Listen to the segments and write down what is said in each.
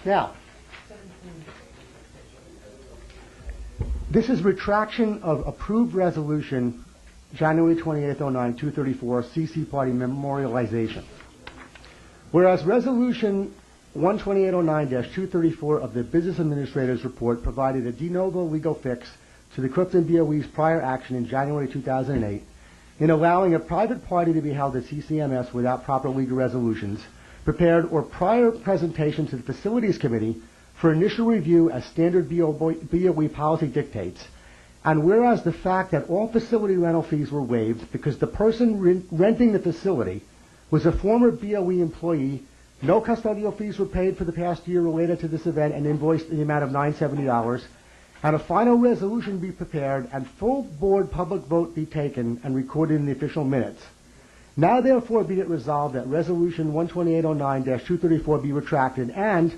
Now, this is retraction of approved resolution January 28th, 09, 234, CC Party memorialization. Whereas resolution 12809-234 of the Business Administrator's Report provided a de novo legal fix to the Clifton BOE's prior action in January 2008 in allowing a private party to be held at CCMS without proper legal resolutions, prepared or prior presentation to the Facilities Committee for initial review as standard BOE policy dictates, and whereas the fact that all facility rental fees were waived because the person renting the facility was a former BOE employee, no custodial fees were paid for the past year related to this event and invoiced in the amount of $970, and a final resolution be prepared and full board public vote be taken and recorded in the official minutes. Now therefore be it resolved that resolution 12809-234 be retracted and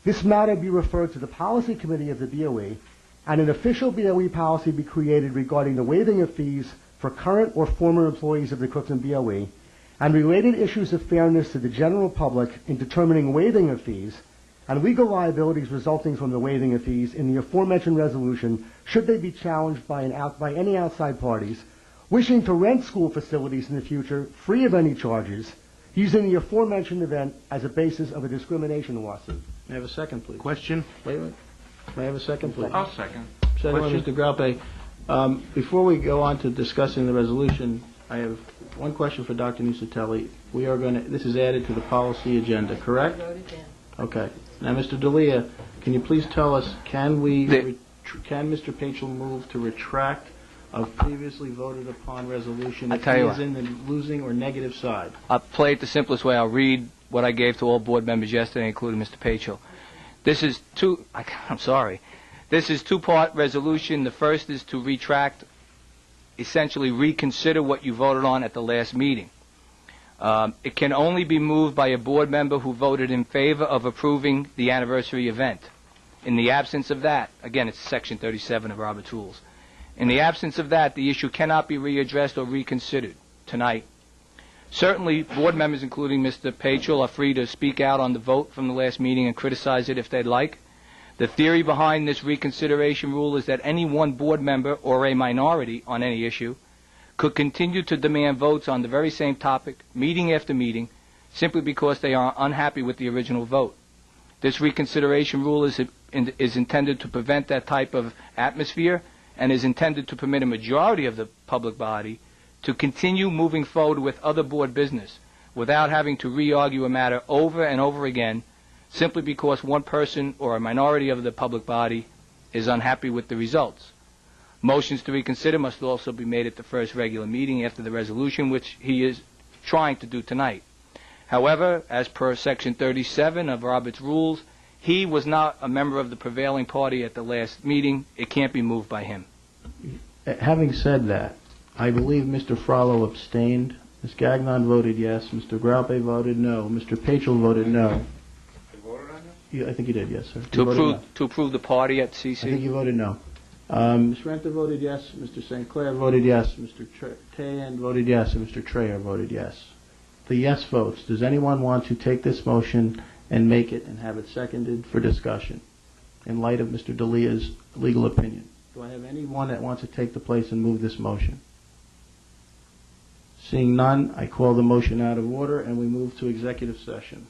this matter be referred to the Policy Committee of the BOE, and an official BOE policy be created regarding the waiving of fees for current or former employees of the Clifton BOE, and related issues of fairness to the general public in determining waiving of fees, and legal liabilities resulting from the waiving of fees in the aforementioned resolution should they be challenged by any outside parties wishing to rent school facilities in the future free of any charges, using the aforementioned event as a basis of a discrimination lawsuit. May I have a second, please? Question? Wait. May I have a second, please? I'll second. Second one, Mr. Graupe. Before we go on to discussing the resolution, I have one question for Dr. Nusatelli. We are going to, this is added to the policy agenda, correct? Okay. Now, Mr. D'Elia, can you please tell us, can Mr. Pachel move to retract a previously voted upon resolution if he is in the losing or negative side? I'll play it the simplest way. I'll read what I gave to all board members yesterday, including Mr. Pachel. This is This is two-part resolution. The first is to retract, essentially reconsider what you voted on at the last meeting. It can only be moved by a board member who voted in favor of approving the anniversary event. In the absence of that, again, it's Section 37 of Robert's Rules. In the absence of that, the issue cannot be readdressed or reconsidered tonight. Certainly, board members, including Mr. Pachel, are free to speak out on the vote from the last meeting and criticize it if they'd like. The theory behind this reconsideration rule is that any one board member or a minority on any issue could continue to demand votes on the very same topic, meeting after meeting, simply because they are unhappy with the original vote. This reconsideration rule is intended to prevent that type of atmosphere and is intended to permit a majority of the public body to continue moving forward with other board business without having to re-argue a matter over and over again simply because one person or a minority of the public body is unhappy with the results. Motions to reconsider must also be made at the first regular meeting after the resolution, which he is trying to do tonight. However, as per Section 37 of Robert's Rules, he was not a member of the prevailing party at the last meeting. It can't be moved by him. Having said that, I believe Mr. Frollo abstained. Ms. Gagnon voted yes. Mr. Graupe voted no. Mr. Pachel voted no. You voted on it? I think you did, yes, sir. To approve the party at CC? I think you voted no. Ms. Renta voted yes. Mr. St. Clair voted yes. Mr. Tayan voted yes. And Mr. Trayer voted yes. The yes votes. Does anyone want to take this motion and make it and have it seconded for discussion in light of Mr. D'Elia's legal opinion? Do I have anyone that wants to take the place and move this motion? Seeing none, I call the motion out of order and we move to executive session.